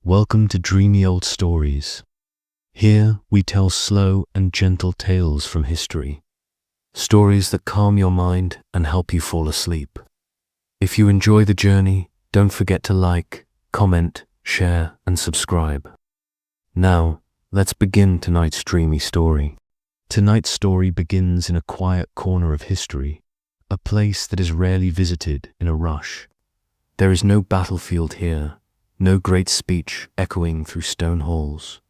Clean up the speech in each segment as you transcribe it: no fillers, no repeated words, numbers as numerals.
Welcome to Dreamy Old Stories. Here we tell slow and gentle tales from history. Stories that calm your mind and help you fall asleep. If you enjoy the journey, don't forget to like, comment, share, and subscribe. Now, let's begin tonight's dreamy story. Tonight's story begins in a quiet corner of history, a place that is rarely visited in a rush. There is no battlefield here, no great speech echoing through stone halls,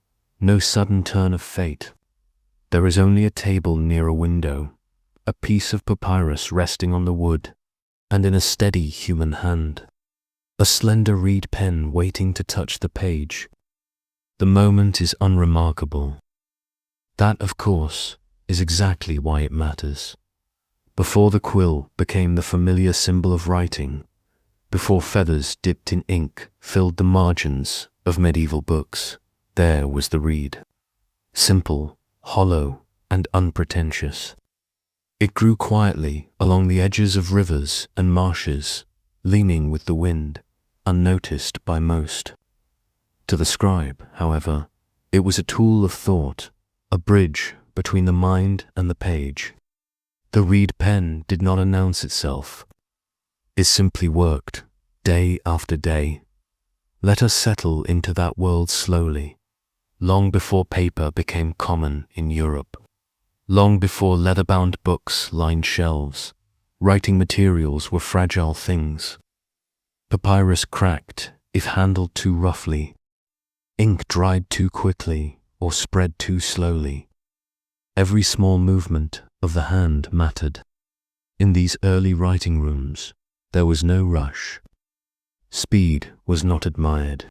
no sudden turn of fate. There is only a table near a window, a piece of papyrus resting on the wood, and in a steady human hand, a slender reed pen waiting to touch the page. The moment is unremarkable. That, of course, is exactly why it matters. Before the quill became the familiar symbol of writing, before feathers dipped in ink filled the margins of medieval books, there was the reed. Simple, hollow, and unpretentious. It grew quietly along the edges of rivers and marshes, leaning with the wind, unnoticed by most. To the scribe, however, it was a tool of thought, a bridge between the mind and the page. The reed pen did not announce itself. It simply worked, day after day. Let us settle into that world slowly, long before paper became common in Europe, long before leather-bound books lined shelves. Writing materials were fragile things. Papyrus cracked if handled too roughly. Ink dried too quickly or spread too slowly. Every small movement of the hand mattered. In these early writing rooms, there was no rush. Speed was not admired.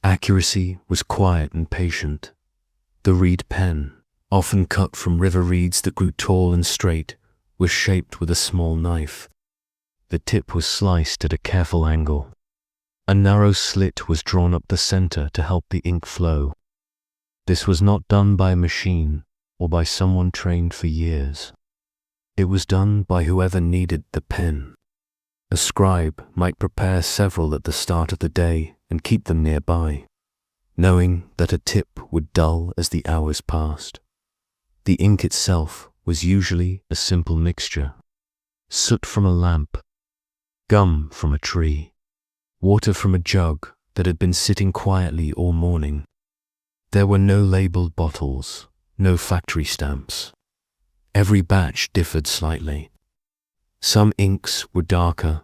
Accuracy was quiet and patient. The reed pen, often cut from river reeds that grew tall and straight, was shaped with a small knife. The tip was sliced at a careful angle. A narrow slit was drawn up the center to help the ink flow. This was not done by a machine or by someone trained for years. It was done by whoever needed the pen. A scribe might prepare several at the start of the day and keep them nearby, knowing that a tip would dull as the hours passed. The ink itself was usually a simple mixture: soot from a lamp, gum from a tree, water from a jug that had been sitting quietly all morning. There were no labeled bottles, no factory stamps. Every batch differed slightly. Some inks were darker.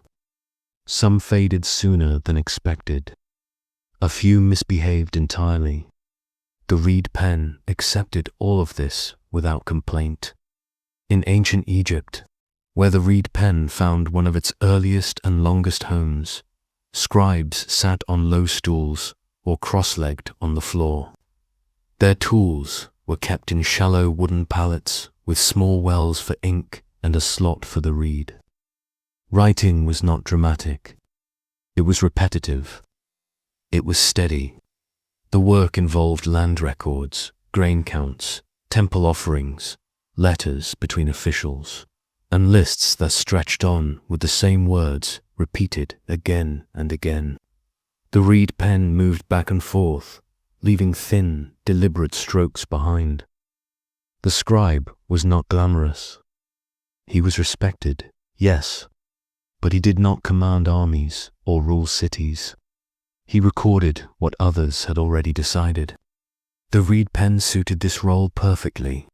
Some faded sooner than expected. A few misbehaved entirely. The reed pen accepted all of this without complaint. In ancient Egypt, where the reed pen found one of its earliest and longest homes, scribes sat on low stools or cross-legged on the floor. Their tools were kept in shallow wooden pallets with small wells for ink and a slot for the reed. Writing was not dramatic. It was repetitive. It was steady. The work involved land records, grain counts, temple offerings, letters between officials, and lists that stretched on with the same words repeated again and again. The reed pen moved back and forth, leaving thin, deliberate strokes behind. The scribe was not glamorous. He was respected, yes, but he did not command armies or rule cities. He recorded what others had already decided. The reed pen suited this role perfectly.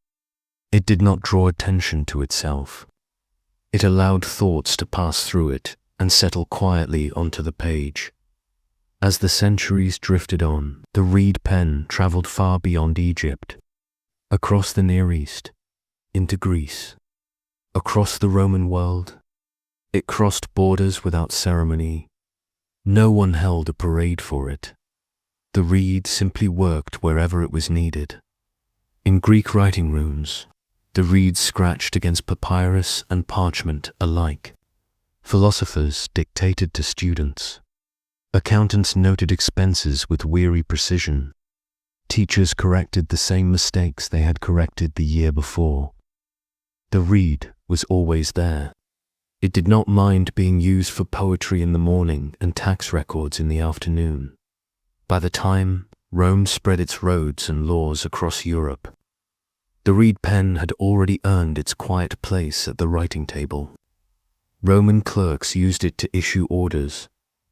It did not draw attention to itself. It allowed thoughts to pass through it and settle quietly onto the page. As the centuries drifted on, the reed pen traveled far beyond Egypt, across the Near East, into Greece, across the Roman world. It crossed borders without ceremony. No one held a parade for it. The reed simply worked wherever it was needed. In Greek writing rooms, the reed scratched against papyrus and parchment alike. Philosophers dictated to students. Accountants noted expenses with weary precision. Teachers corrected the same mistakes they had corrected the year before. The reed was always there. It did not mind being used for poetry in the morning and tax records in the afternoon. By the time Rome spread its roads and laws across Europe, the reed pen had already earned its quiet place at the writing table. Roman clerks used it to issue orders,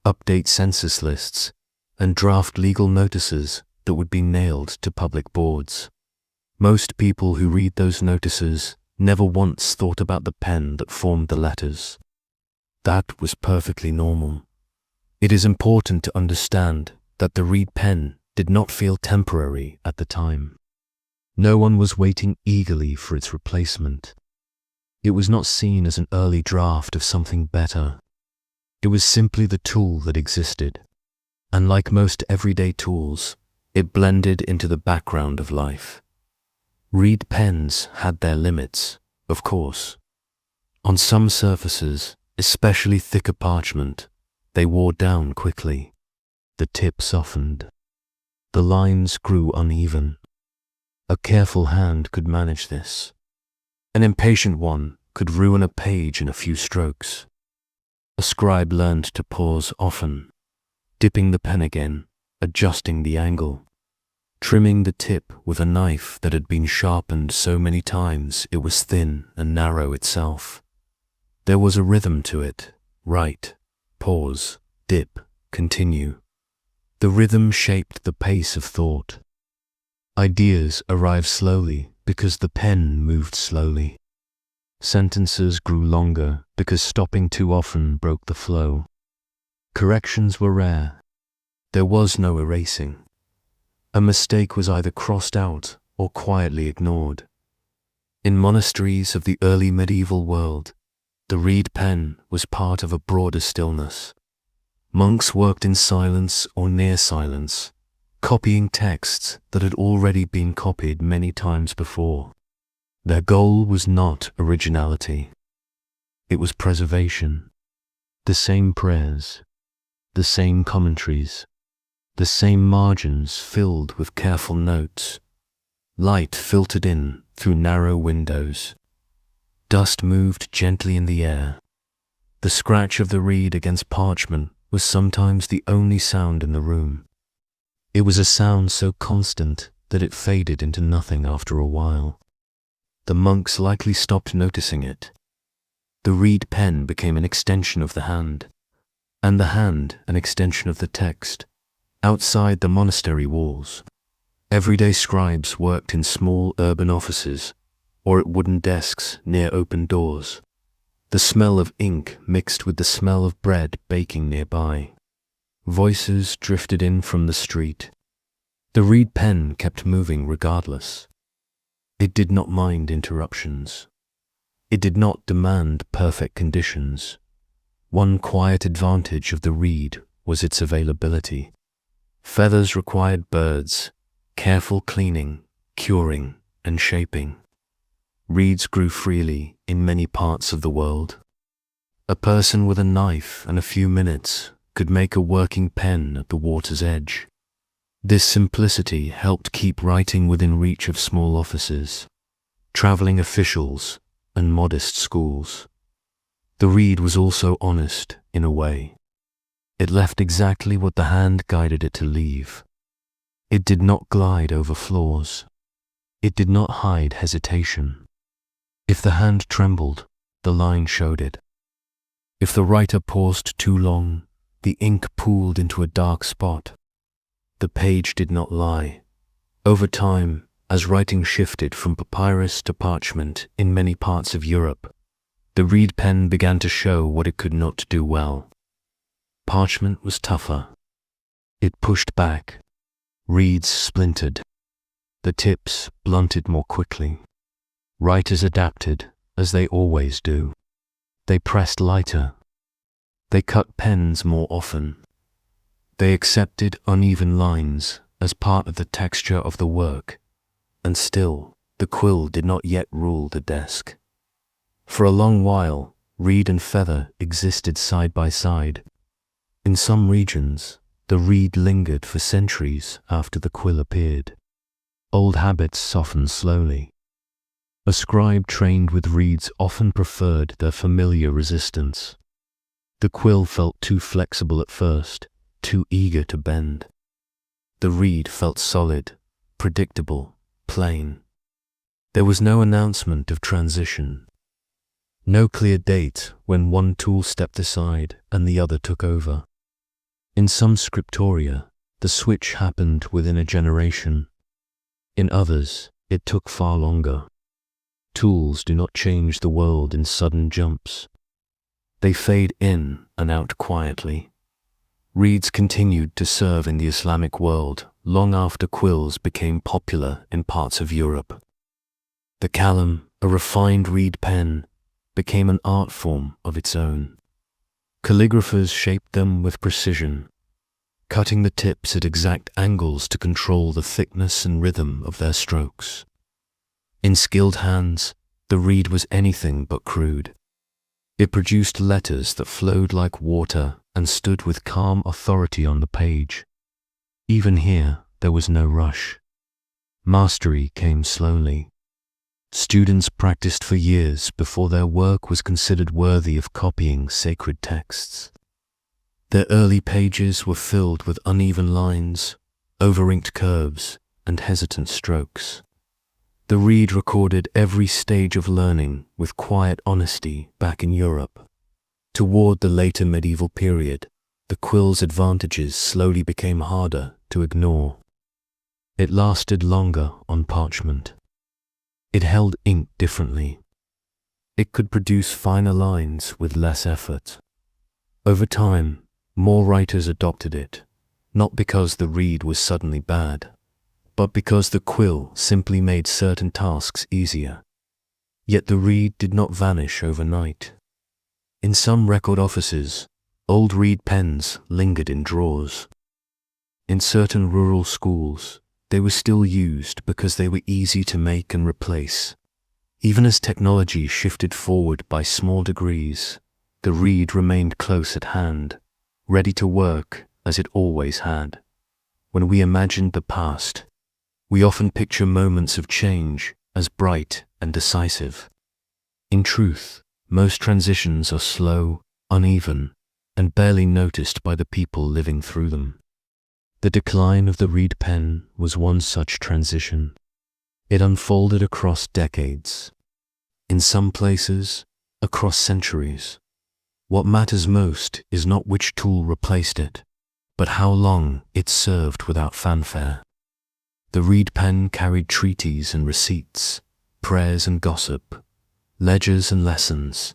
update census lists, and draft legal notices that would be nailed to public boards. Most people who read those notices never once thought about the pen that formed the letters. That was perfectly normal. It is important to understand that the reed pen did not feel temporary at the time. No one was waiting eagerly for its replacement. It was not seen as an early draft of something better. It was simply the tool that existed, and like most everyday tools, it blended into the background of life. Reed pens had their limits, of course. On some surfaces, especially thicker parchment, they wore down quickly. The tip softened. The lines grew uneven. A careful hand could manage this. An impatient one could ruin a page in a few strokes. A scribe learned to pause often, dipping the pen again, adjusting the angle, trimming the tip with a knife that had been sharpened so many times it was thin and narrow itself. There was a rhythm to it. Write, pause, dip, continue. The rhythm shaped the pace of thought. Ideas arrived slowly because the pen moved slowly. Sentences grew longer because stopping too often broke the flow. Corrections were rare. There was no erasing. A mistake was either crossed out or quietly ignored. In monasteries of the early medieval world, the reed pen was part of a broader stillness. Monks worked in silence or near silence, copying texts that had already been copied many times before. Their goal was not originality. It was preservation. The same prayers, the same commentaries, the same margins filled with careful notes. Light filtered in through narrow windows. Dust moved gently in the air. The scratch of the reed against parchment was sometimes the only sound in the room. It was a sound so constant that it faded into nothing after a while. The monks likely stopped noticing it. The reed pen became an extension of the hand, and the hand an extension of the text. Outside the monastery walls, everyday scribes worked in small urban offices or at wooden desks near open doors. The smell of ink mixed with the smell of bread baking nearby. Voices drifted in from the street. The reed pen kept moving regardless. It did not mind interruptions. It did not demand perfect conditions. One quiet advantage of the reed was its availability. Feathers required birds, careful cleaning, curing, and shaping. Reeds grew freely in many parts of the world. A person with a knife and a few minutes could make a working pen at the water's edge. This simplicity helped keep writing within reach of small offices, traveling officials, and modest schools. The reed was also honest, in a way. It left exactly what the hand guided it to leave. It did not glide over flaws. It did not hide hesitation. If the hand trembled, the line showed it. If the writer paused too long, the ink pooled into a dark spot. The page did not lie. Over time, as writing shifted from papyrus to parchment in many parts of Europe, the reed pen began to show what it could not do well. Parchment was tougher. It pushed back. Reeds splintered. The tips blunted more quickly. Writers adapted, as they always do. They pressed lighter. They cut pens more often. They accepted uneven lines as part of the texture of the work, and still, the quill did not yet rule the desk. For a long while, reed and feather existed side by side. In some regions, the reed lingered for centuries after the quill appeared. Old habits softened slowly. A scribe trained with reeds often preferred their familiar resistance. The quill felt too flexible at first, too eager to bend. The reed felt solid, predictable, plain. There was no announcement of transition. No clear date when one tool stepped aside and the other took over. In some scriptoria, the switch happened within a generation. In others, it took far longer. Tools do not change the world in sudden jumps. They fade in and out quietly. Reeds continued to serve in the Islamic world long after quills became popular in parts of Europe. The kalam, a refined reed pen, became an art form of its own. Calligraphers shaped them with precision, cutting the tips at exact angles to control the thickness and rhythm of their strokes. In skilled hands, the reed was anything but crude. It produced letters that flowed like water and stood with calm authority on the page. Even here, there was no rush. Mastery came slowly. Students practiced for years before their work was considered worthy of copying sacred texts. Their early pages were filled with uneven lines, over-inked curves, and hesitant strokes. The reed recorded every stage of learning with quiet honesty back in Europe. Toward the later medieval period, the quill's advantages slowly became harder to ignore. It lasted longer on parchment. It held ink differently. It could produce finer lines with less effort. Over time, more writers adopted it, not because the reed was suddenly bad, but because the quill simply made certain tasks easier. Yet the reed did not vanish overnight. In some record offices, old reed pens lingered in drawers. In certain rural schools, they were still used because they were easy to make and replace. Even as technology shifted forward by small degrees, the reed remained close at hand, ready to work as it always had. When we imagined the past, we often picture moments of change as bright and decisive. In truth, most transitions are slow, uneven, and barely noticed by the people living through them. The decline of the reed pen was one such transition. It unfolded across decades. In some places, across centuries. What matters most is not which tool replaced it, but how long it served without fanfare. The reed pen carried treaties and receipts, prayers and gossip, ledgers and lessons.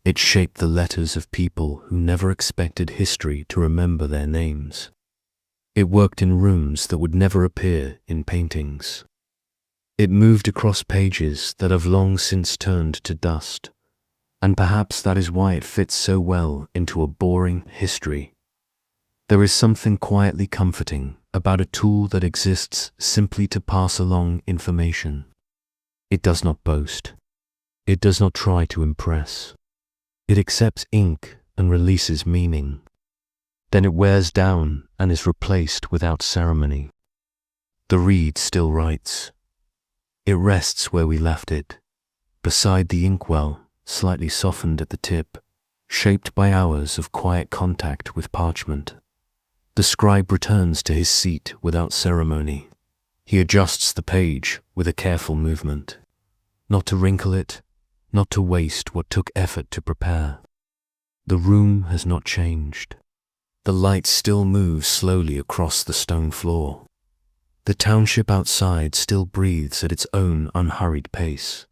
It shaped the letters of people who never expected history to remember their names. It worked in rooms that would never appear in paintings. It moved across pages that have long since turned to dust, and perhaps that is why it fits so well into a boring history. There is something quietly comforting about a tool that exists simply to pass along information. It does not boast. It does not try to impress. It accepts ink and releases meaning. Then it wears down and is replaced without ceremony. The reed still writes. It rests where we left it, beside the inkwell, slightly softened at the tip, shaped by hours of quiet contact with parchment. The scribe returns to his seat without ceremony. He adjusts the page with a careful movement, not to wrinkle it, not to waste what took effort to prepare. The room has not changed. The light still moves slowly across the stone floor. The township outside still breathes at its own unhurried pace.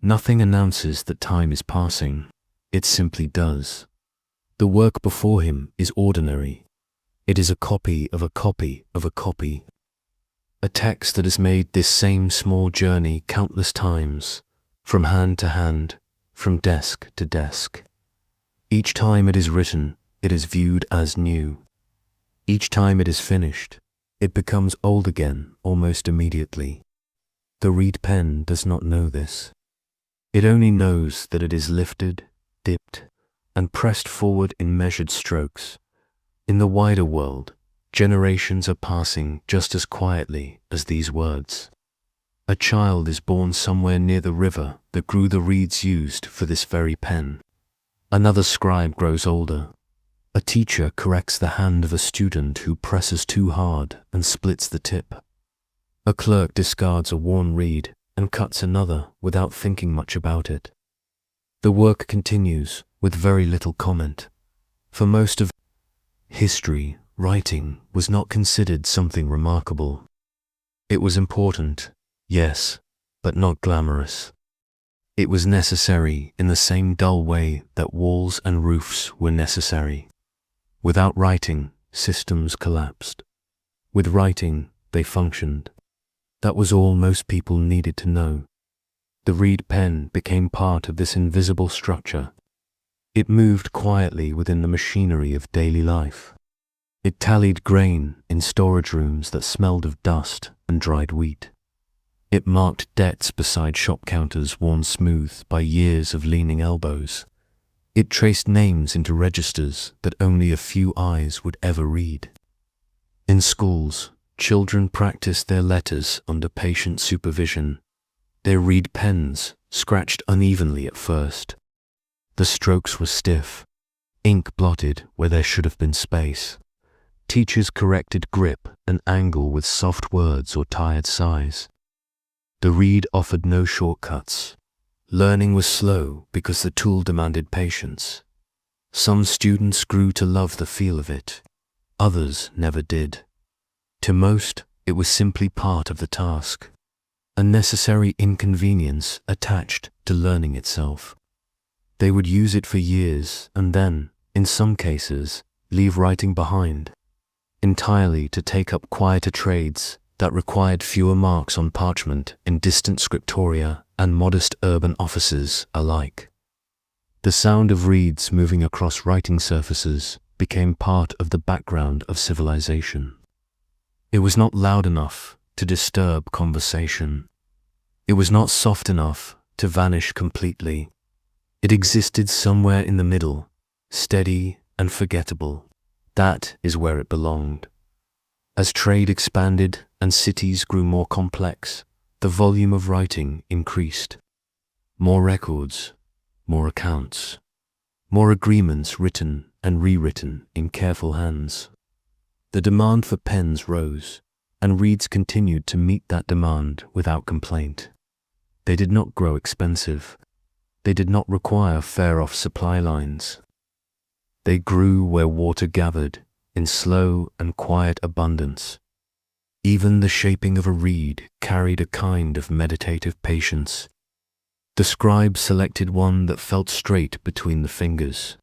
Nothing announces that time is passing. It simply does. The work before him is ordinary. It is a copy of a copy of a copy. A text that has made this same small journey countless times, from hand to hand, from desk to desk. Each time it is written, it is viewed as new. Each time it is finished, it becomes old again almost immediately. The reed pen does not know this. It only knows that it is lifted, dipped, and pressed forward in measured strokes. In the wider world, generations are passing just as quietly as these words. A child is born somewhere near the river that grew the reeds used for this very pen. Another scribe grows older. A teacher corrects the hand of a student who presses too hard and splits the tip. A clerk discards a worn reed and cuts another without thinking much about it. The work continues with very little comment. For most of history, writing was not considered something remarkable. It was important, yes, but not glamorous. It was necessary in the same dull way that walls and roofs were necessary. Without writing, systems collapsed. With writing, they functioned. That was all most people needed to know. The reed pen became part of this invisible structure. It moved quietly within the machinery of daily life. It tallied grain in storage rooms that smelled of dust and dried wheat. It marked debts beside shop counters worn smooth by years of leaning elbows. It traced names into registers that only a few eyes would ever read. In schools, children practiced their letters under patient supervision. Their reed pens scratched unevenly at first. The strokes were stiff, ink blotted where there should have been space. Teachers corrected grip and angle with soft words or tired sighs. The reed offered no shortcuts. Learning was slow because the tool demanded patience. Some students grew to love the feel of it. Others never did. To most, it was simply part of the task, a necessary inconvenience attached to learning itself. They would use it for years and then, in some cases, leave writing behind, entirely to take up quieter trades that required fewer marks on parchment in distant scriptoria and modest urban offices alike. The sound of reeds moving across writing surfaces became part of the background of civilization. It was not loud enough to disturb conversation. It was not soft enough to vanish completely. It existed somewhere in the middle, steady and forgettable. That is where it belonged. As trade expanded and cities grew more complex, the volume of writing increased. More records, more accounts, more agreements written and rewritten in careful hands. The demand for pens rose, and reeds continued to meet that demand without complaint. They did not grow expensive. They did not require far-off supply lines. They grew where water gathered in slow and quiet abundance. Even the shaping of a reed carried a kind of meditative patience. The scribe selected one that felt straight between the fingers.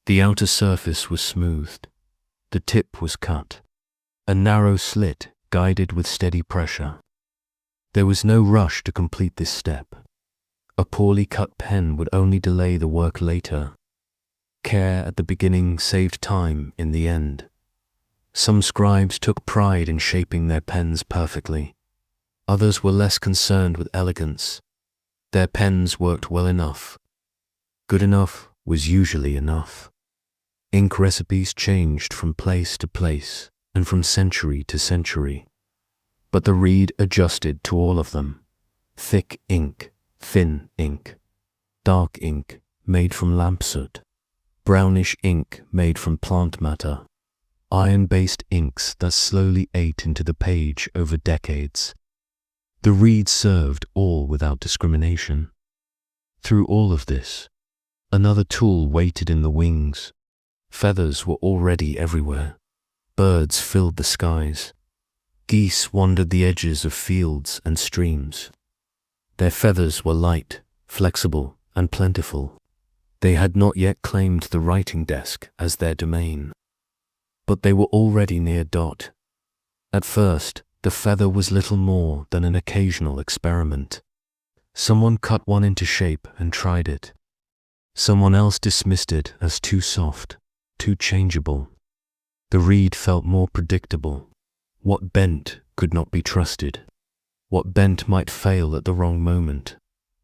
The outer surface was smoothed. The tip was cut. A narrow slit guided with steady pressure. There was no rush to complete this step. A poorly cut pen would only delay the work later. Care at the beginning saved time in the end. Some scribes took pride in shaping their pens perfectly. Others were less concerned with elegance. Their pens worked well enough. Good enough was usually enough. Ink recipes changed from place to place and from century to century. But the reed adjusted to all of them. Thick ink, thin ink, dark ink made from lamp soot, brownish ink made from plant matter, iron-based inks that slowly ate into the page over decades. The reed served all without discrimination. Through all of this, another tool waited in the wings. Feathers were already everywhere. Birds filled the skies. Geese wandered the edges of fields and streams. Their feathers were light, flexible, and plentiful. They had not yet claimed the writing desk as their domain. But they were already near Dot. At first, the feather was little more than an occasional experiment. Someone cut one into shape and tried it. Someone else dismissed it as too soft, too changeable. The reed felt more predictable. What bent could not be trusted. What bent might fail at the wrong moment.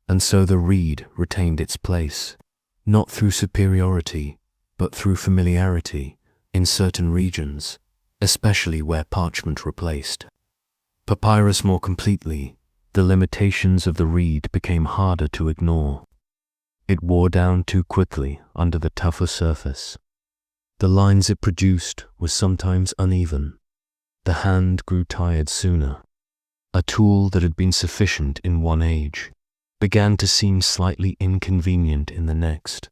And so the reed retained its place, not through superiority, but through familiarity in certain regions, especially where parchment replaced papyrus more completely. The limitations of the reed became harder to ignore. It wore down too quickly under the tougher surface. The lines it produced were sometimes uneven. The hand grew tired sooner. A tool that had been sufficient in one age began to seem slightly inconvenient in the next.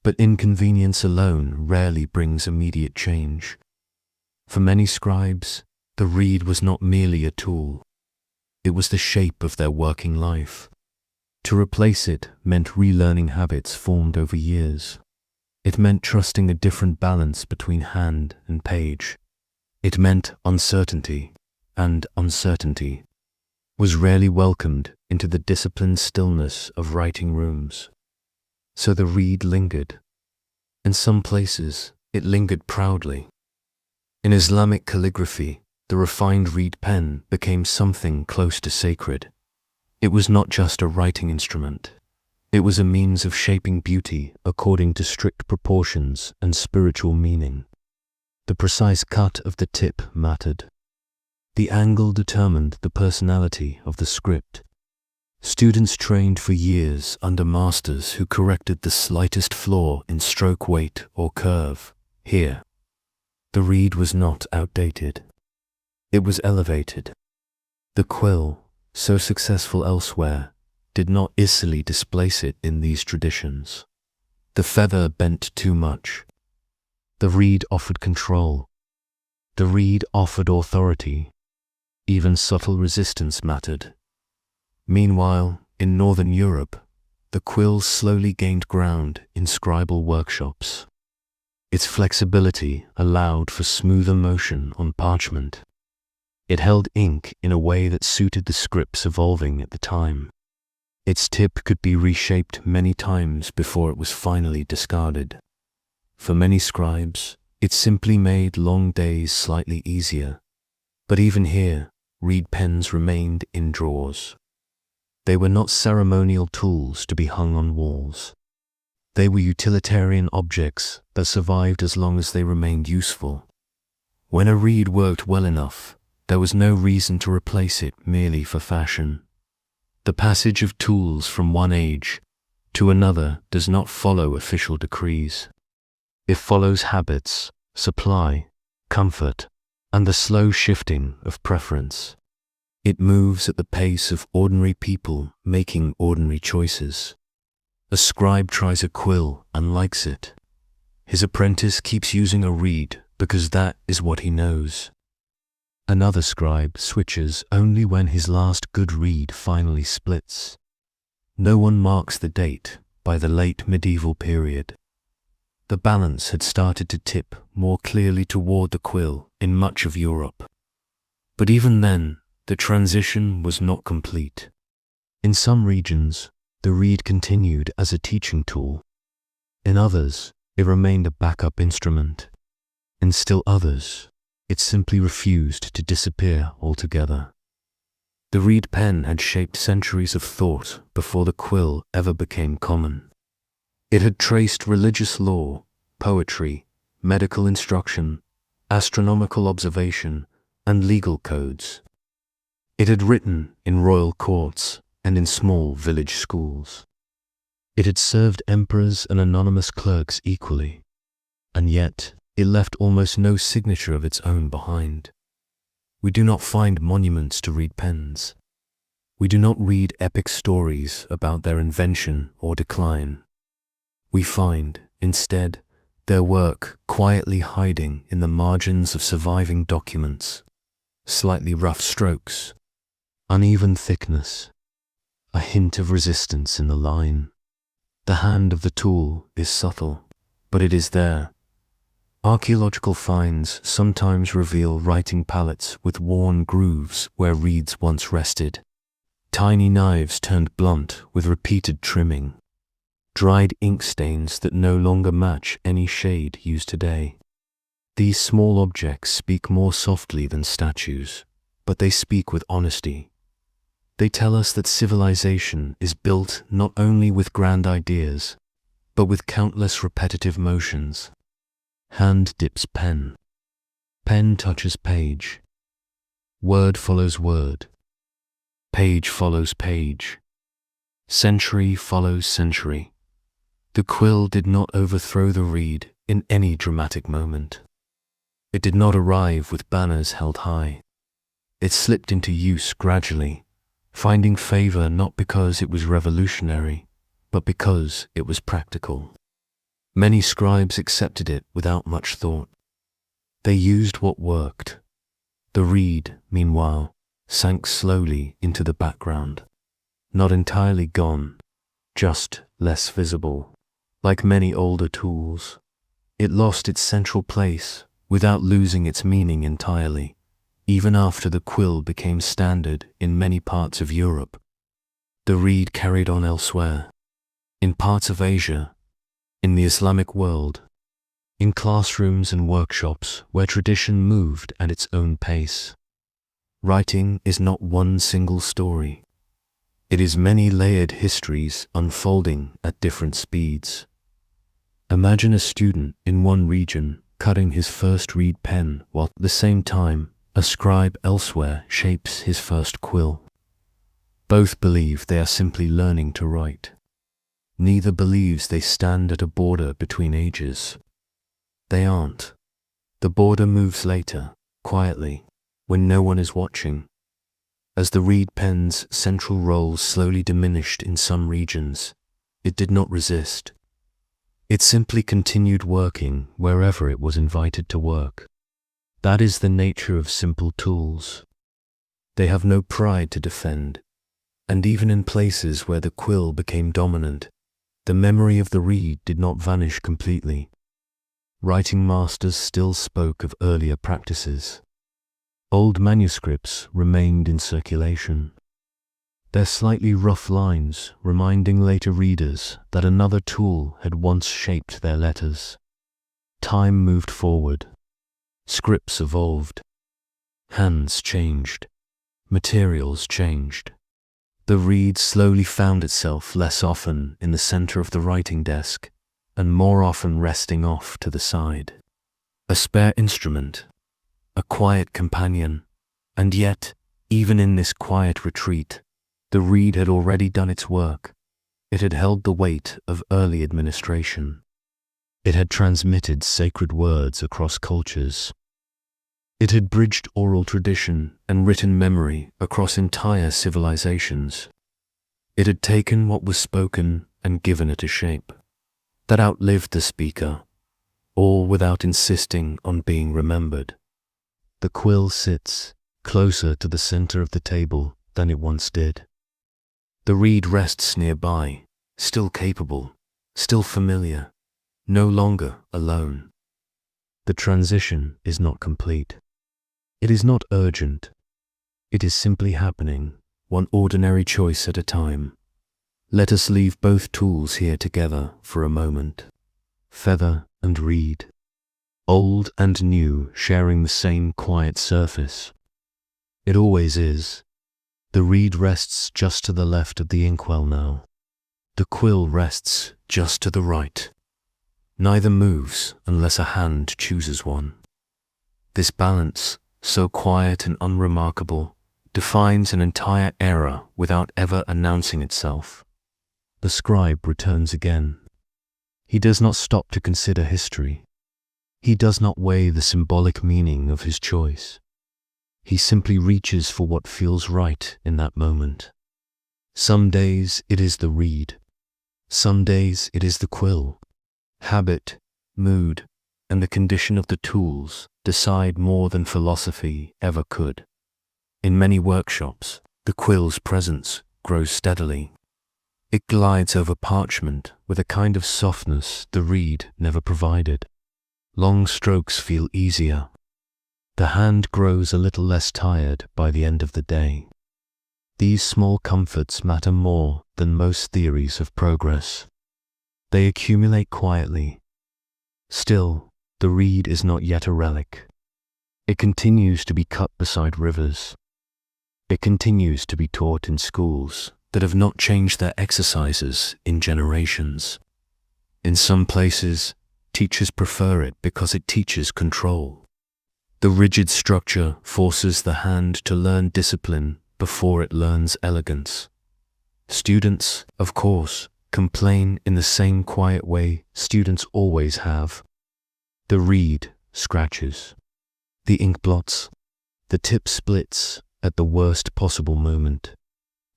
But inconvenience alone rarely brings immediate change. For many scribes, the reed was not merely a tool. It was the shape of their working life. To replace it meant relearning habits formed over years. It meant trusting a different balance between hand and page. It meant uncertainty, and uncertainty was rarely welcomed into the disciplined stillness of writing rooms. So the reed lingered. In some places, it lingered proudly. In Islamic calligraphy, the refined reed pen became something close to sacred. It was not just a writing instrument. It was a means of shaping beauty according to strict proportions and spiritual meaning. The precise cut of the tip mattered. The angle determined the personality of the script. Students trained for years under masters who corrected the slightest flaw in stroke weight or curve. Here, the reed was not outdated. It was elevated. The quill, so successful elsewhere, did not easily displace it in these traditions. The feather bent too much. The reed offered control. The reed offered authority. Even subtle resistance mattered. Meanwhile, in Northern Europe, the quill slowly gained ground in scribal workshops. Its flexibility allowed for smoother motion on parchment. It held ink in a way that suited the scripts evolving at the time. Its tip could be reshaped many times before it was finally discarded. For many scribes, it simply made long days slightly easier. But even here, reed pens remained in drawers. They were not ceremonial tools to be hung on walls. They were utilitarian objects that survived as long as they remained useful. When a reed worked well enough, there was no reason to replace it merely for fashion. The passage of tools from one age to another does not follow official decrees. It follows habits, supply, comfort, and the slow shifting of preference. It moves at the pace of ordinary people making ordinary choices. A scribe tries a quill and likes it. His apprentice keeps using a reed because that is what he knows. Another scribe switches only when his last good reed finally splits. No one marks the date by the late medieval period. The balance had started to tip more clearly toward the quill in much of Europe. But even then, the transition was not complete. In some regions, the reed continued as a teaching tool. In others, it remained a backup instrument. In still others, it simply refused to disappear altogether. The reed pen had shaped centuries of thought before the quill ever became common. It had traced religious law, poetry, medical instruction, astronomical observation, and legal codes. It had written in royal courts and in small village schools. It had served emperors and anonymous clerks equally, and yet it left almost no signature of its own behind. We do not find monuments to reed pens. We do not read epic stories about their invention or decline. We find, instead, their work quietly hiding in the margins of surviving documents, slightly rough strokes, uneven thickness, a hint of resistance in the line. The hand of the tool is subtle, but it is there. Archaeological finds sometimes reveal writing palettes with worn grooves where reeds once rested, tiny knives turned blunt with repeated trimming, dried ink stains that no longer match any shade used today. These small objects speak more softly than statues, but they speak with honesty. They tell us that civilization is built not only with grand ideas, but with countless repetitive motions. Hand dips pen. Pen touches page. Word follows word. Page follows page. Century follows century. The quill did not overthrow the reed, in any dramatic moment. It did not arrive with banners held high. It slipped into use gradually, finding favor not because it was revolutionary, but because it was practical. Many scribes accepted it without much thought. They used what worked. The reed, meanwhile, sank slowly into the background, not entirely gone, just less visible. Like many older tools, it lost its central place without losing its meaning entirely, even after the quill became standard in many parts of Europe. The reed carried on elsewhere, in parts of Asia, in the Islamic world, in classrooms and workshops where tradition moved at its own pace. Writing is not one single story. It is many layered histories unfolding at different speeds. Imagine a student in one region cutting his first reed pen while at the same time a scribe elsewhere shapes his first quill. Both believe they are simply learning to write. Neither believes they stand at a border between ages. They aren't. The border moves later, quietly, when no one is watching. As the reed pen's central role slowly diminished in some regions, it did not resist. It simply continued working wherever it was invited to work. That is the nature of simple tools. They have no pride to defend, and even in places where the quill became dominant, the memory of the reed did not vanish completely. Writing masters still spoke of earlier practices. Old manuscripts remained in circulation, their slightly rough lines reminding later readers that another tool had once shaped their letters. Time moved forward. Scripts evolved. Hands changed. Materials changed. The reed slowly found itself less often in the center of the writing desk and more often resting off to the side. A spare instrument, a quiet companion, and yet, even in this quiet retreat, the reed had already done its work. It had held the weight of early administration. It had transmitted sacred words across cultures. It had bridged oral tradition and written memory across entire civilizations. It had taken what was spoken and given it a shape that outlived the speaker, all without insisting on being remembered. The quill sits closer to the center of the table than it once did. The reed rests nearby, still capable, still familiar, no longer alone. The transition is not complete. It is not urgent. It is simply happening, one ordinary choice at a time. Let us leave both tools here together for a moment. Feather and reed, old and new sharing the same quiet surface. It always is. The reed rests just to the left of the inkwell now. The quill rests just to the right. Neither moves unless a hand chooses one. This balance, so quiet and unremarkable, defines an entire era without ever announcing itself. The scribe returns again. He does not stop to consider history. He does not weigh the symbolic meaning of his choice. He simply reaches for what feels right in that moment. Some days it is the reed. Some days it is the quill. Habit, mood, and the condition of the tools decide more than philosophy ever could. In many workshops, the quill's presence grows steadily. It glides over parchment with a kind of softness the reed never provided. Long strokes feel easier. The hand grows a little less tired by the end of the day. These small comforts matter more than most theories of progress. They accumulate quietly. Still, the reed is not yet a relic. It continues to be cut beside rivers. It continues to be taught in schools that have not changed their exercises in generations. In some places, teachers prefer it because it teaches control. The rigid structure forces the hand to learn discipline before it learns elegance. Students, of course, complain in the same quiet way students always have. The reed scratches. The ink blots. The tip splits at the worst possible moment.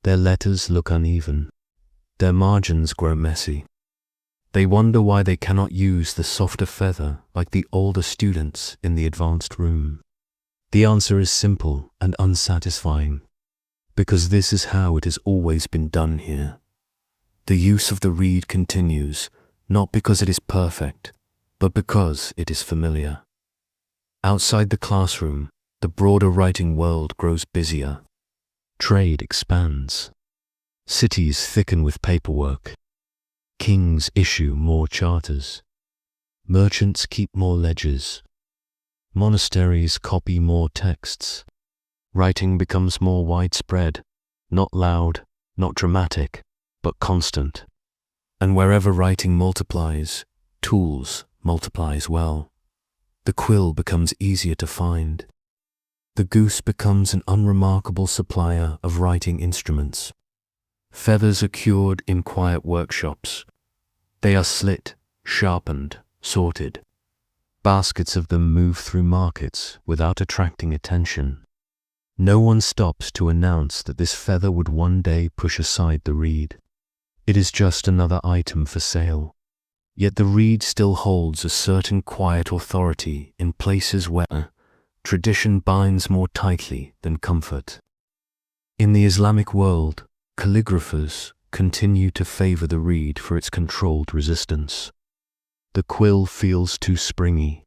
Their letters look uneven. Their margins grow messy. They wonder why they cannot use the softer feather like the older students in the advanced room. The answer is simple and unsatisfying, because this is how it has always been done here. The use of the reed continues, not because it is perfect, but because it is familiar. Outside the classroom, the broader writing world grows busier. Trade expands. Cities thicken with paperwork. Kings issue more charters. Merchants keep more ledgers. Monasteries copy more texts. Writing becomes more widespread, not loud, not dramatic, but constant. And wherever writing multiplies, tools multiply as well. The quill becomes easier to find. The goose becomes an unremarkable supplier of writing instruments. Feathers are cured in quiet workshops. They are slit, sharpened, sorted. Baskets of them move through markets without attracting attention. No one stops to announce that this feather would one day push aside the reed. It is just another item for sale. Yet the reed still holds a certain quiet authority in places where tradition binds more tightly than comfort. In the Islamic world, calligraphers continue to favor the reed for its controlled resistance. The quill feels too springy.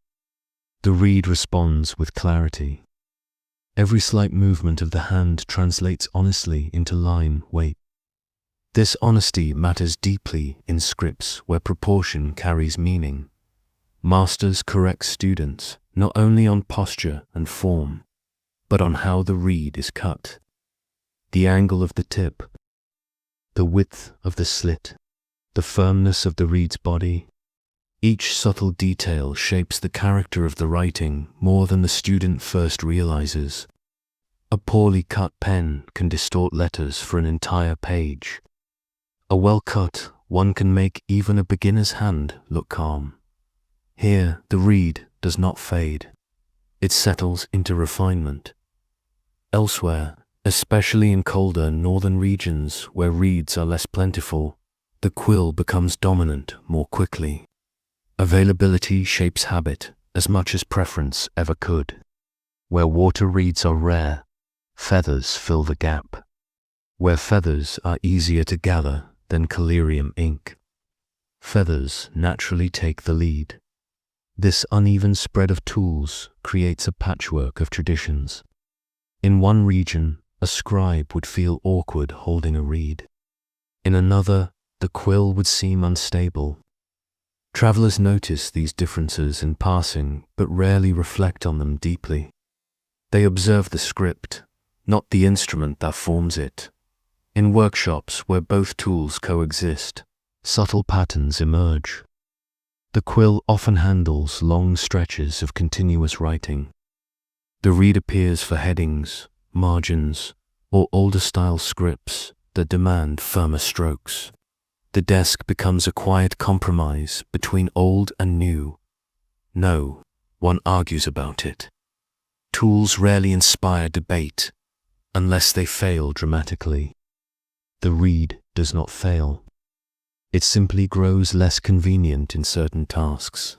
The reed responds with clarity. Every slight movement of the hand translates honestly into line weight. This honesty matters deeply in scripts where proportion carries meaning. Masters correct students not only on posture and form, but on how the reed is cut. The angle of the tip, the width of the slit, the firmness of the reed's body. Each subtle detail shapes the character of the writing more than the student first realizes. A poorly cut pen can distort letters for an entire page. A well-cut one can make even a beginner's hand look calm. Here, the reed does not fade. It settles into refinement. Elsewhere, especially in colder northern regions where reeds are less plentiful, the quill becomes dominant more quickly. Availability shapes habit as much as preference ever could. Where water reeds are rare, feathers fill the gap. Where feathers are easier to gather than collyrium ink, feathers naturally take the lead. This uneven spread of tools creates a patchwork of traditions. In one region, a scribe would feel awkward holding a reed. In another, the quill would seem unstable. Travelers notice these differences in passing, but rarely reflect on them deeply. They observe the script, not the instrument that forms it. In workshops where both tools coexist, subtle patterns emerge. The quill often handles long stretches of continuous writing. The reed appears for headings, margins, or older-style scripts that demand firmer strokes. The desk becomes a quiet compromise between old and new. No one argues about it. Tools rarely inspire debate, unless they fail dramatically. The reed does not fail. It simply grows less convenient in certain tasks.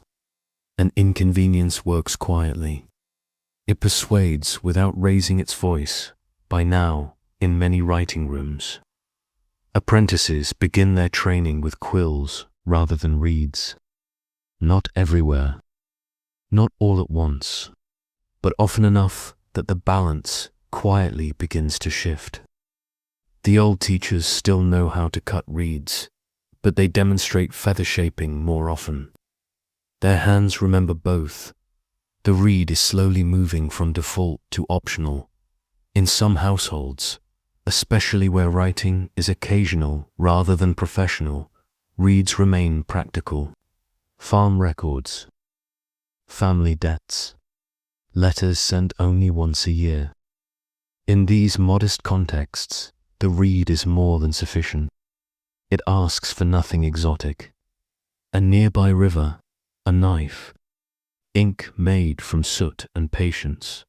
An inconvenience works quietly. It persuades without raising its voice, by now, in many writing rooms. Apprentices begin their training with quills rather than reeds. Not everywhere, not all at once, but often enough that the balance quietly begins to shift. The old teachers still know how to cut reeds, but they demonstrate feather shaping more often. Their hands remember both. The reed is slowly moving from default to optional. In some households, especially where writing is occasional rather than professional, reeds remain practical. Farm records, family debts, letters sent only once a year. In these modest contexts, the reed is more than sufficient. It asks for nothing exotic. A nearby river, a knife, ink made from soot and patience.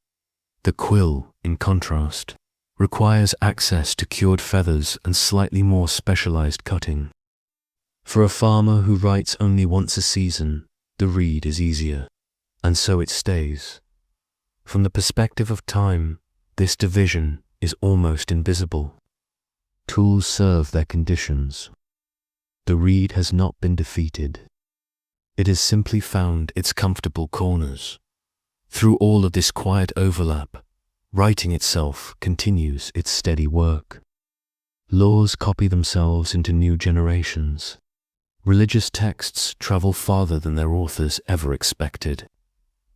The quill, in contrast, requires access to cured feathers and slightly more specialized cutting. For a farmer who writes only once a season, the reed is easier, and so it stays. From the perspective of time, this division is almost invisible. Tools serve their conditions. The reed has not been defeated. It has simply found its comfortable corners. Through all of this quiet overlap, writing itself continues its steady work. Laws copy themselves into new generations. Religious texts travel farther than their authors ever expected.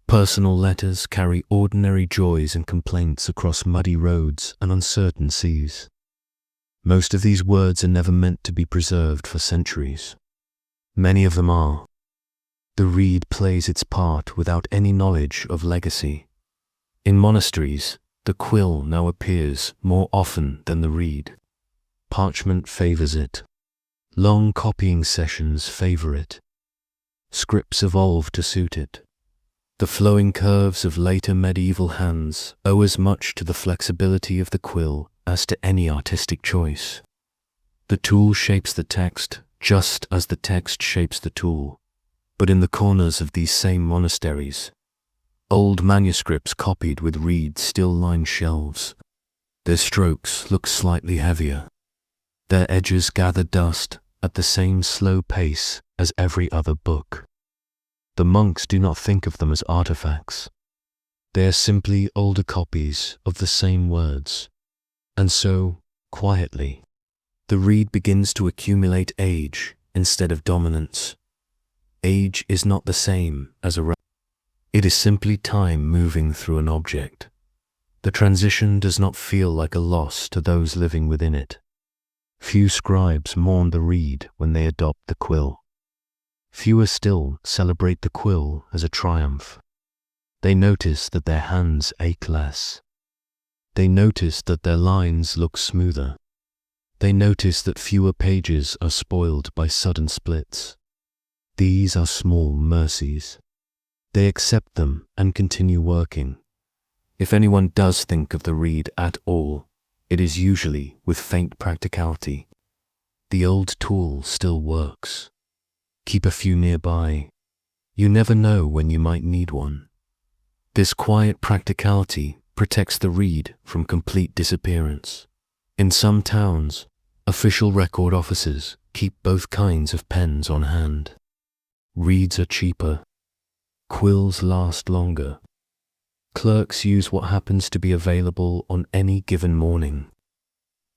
Personal letters carry ordinary joys and complaints across muddy roads and uncertain seas. Most of these words are never meant to be preserved for centuries. Many of them are. The reed plays its part without any knowledge of legacy. In monasteries, the quill now appears more often than the reed. Parchment favors it. Long copying sessions favor it. Scripts evolve to suit it. The flowing curves of later medieval hands owe as much to the flexibility of the quill as to any artistic choice. The tool shapes the text just as the text shapes the tool. But in the corners of these same monasteries, old manuscripts copied with reeds still line shelves. Their strokes look slightly heavier. Their edges gather dust at the same slow pace as every other book. The monks do not think of them as artifacts. They are simply older copies of the same words. And so, quietly, the reed begins to accumulate age instead of dominance. Age is not the same as a it is simply time moving through an object. The transition does not feel like a loss to those living within it. Few scribes mourn the reed when they adopt the quill. Fewer still celebrate the quill as a triumph. They notice that their hands ache less. They notice that their lines look smoother. They notice that fewer pages are spoiled by sudden splits. These are small mercies. They accept them and continue working. If anyone does think of the reed at all, it is usually with faint practicality. The old tool still works. Keep a few nearby. You never know when you might need one. This quiet practicality protects the reed from complete disappearance. In some towns, official record offices keep both kinds of pens on hand. Reeds are cheaper. Quills last longer. Clerks use what happens to be available on any given morning.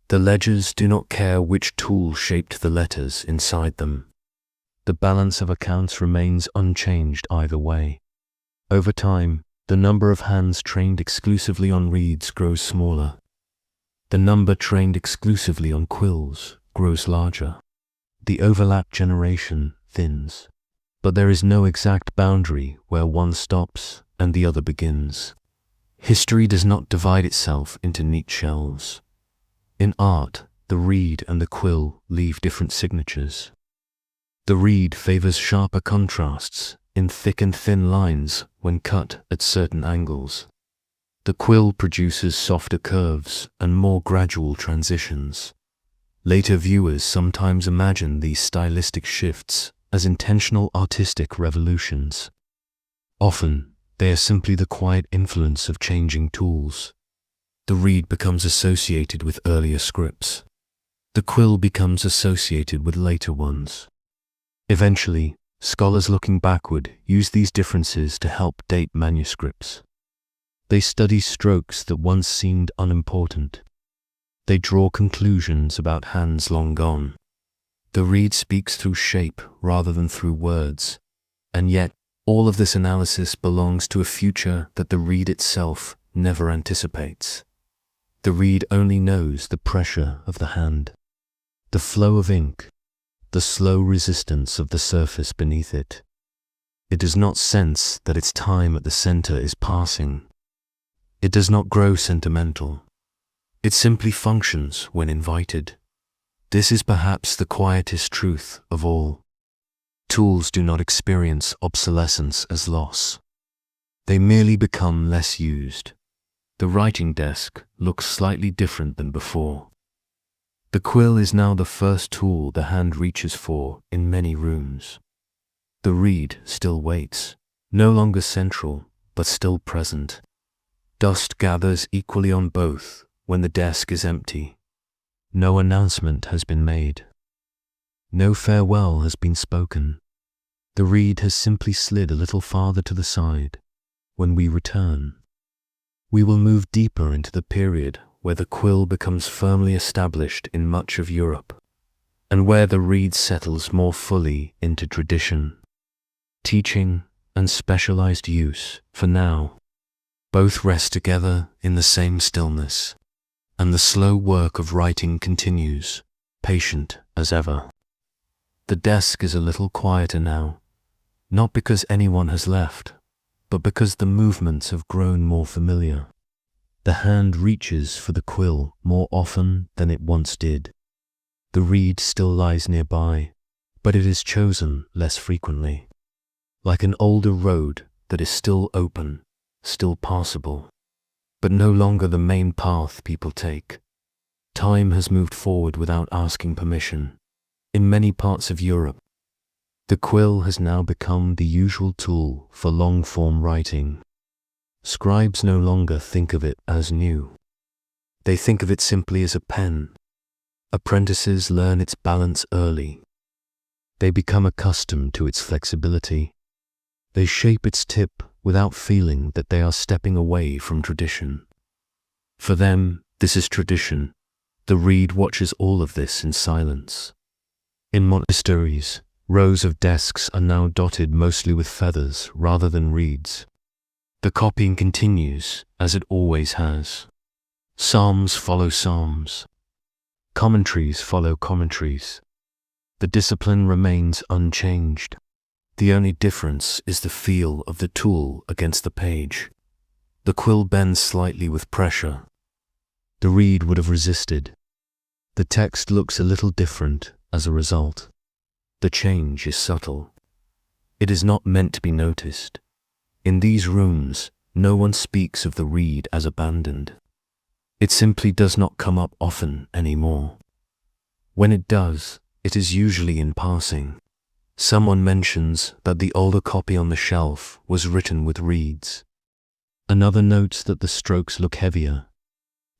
The ledgers do not care which tool shaped the letters inside them. The balance of accounts remains unchanged either way. Over time, the number of hands trained exclusively on reeds grows smaller. The number trained exclusively on quills grows larger. The overlap generation thins. But there is no exact boundary where one stops and the other begins. History does not divide itself into neat shelves. In art, the reed and the quill leave different signatures. The reed favors sharper contrasts in thick and thin lines when cut at certain angles. The quill produces softer curves and more gradual transitions. Later viewers sometimes imagine these stylistic shifts as intentional artistic revolutions. Often, they are simply the quiet influence of changing tools. The reed becomes associated with earlier scripts. The quill becomes associated with later ones. Eventually, scholars looking backward use these differences to help date manuscripts. They study strokes that once seemed unimportant. They draw conclusions about hands long gone. The reed speaks through shape rather than through words, and yet all of this analysis belongs to a future that the reed itself never anticipates. The reed only knows the pressure of the hand, the flow of ink, the slow resistance of the surface beneath it. It does not sense that its time at the center is passing. It does not grow sentimental. It simply functions when invited. This is perhaps the quietest truth of all. Tools do not experience obsolescence as loss. They merely become less used. The writing desk looks slightly different than before. The quill is now the first tool the hand reaches for in many rooms. The reed still waits, no longer central, but still present. Dust gathers equally on both when the desk is empty. No announcement has been made. No farewell has been spoken. The reed has simply slid a little farther to the side. When we return, we will move deeper into the period where the quill becomes firmly established in much of Europe, and where the reed settles more fully into tradition, teaching, and specialized use. For now, both rest together in the same stillness, and the slow work of writing continues, patient as ever. The desk is a little quieter now, not because anyone has left, but because the movements have grown more familiar. The hand reaches for the quill more often than it once did. The reed still lies nearby, but it is chosen less frequently, like an older road that is still open, still passable, but no longer the main path people take. Time has moved forward without asking permission. In many parts of Europe, the quill has now become the usual tool for long-form writing. Scribes no longer think of it as new. They think of it simply as a pen. Apprentices learn its balance early. They become accustomed to its flexibility. They shape its tip without feeling that they are stepping away from tradition. For them, this is tradition. The reed watches all of this in silence. In monasteries, rows of desks are now dotted mostly with feathers rather than reeds. The copying continues, as it always has. Psalms follow psalms. Commentaries follow commentaries. The discipline remains unchanged. The only difference is the feel of the tool against the page. The quill bends slightly with pressure. The reed would have resisted. The text looks a little different as a result. The change is subtle. It is not meant to be noticed. In these rooms, no one speaks of the reed as abandoned. It simply does not come up often anymore. When it does, it is usually in passing. Someone mentions that the older copy on the shelf was written with reeds. Another notes that the strokes look heavier.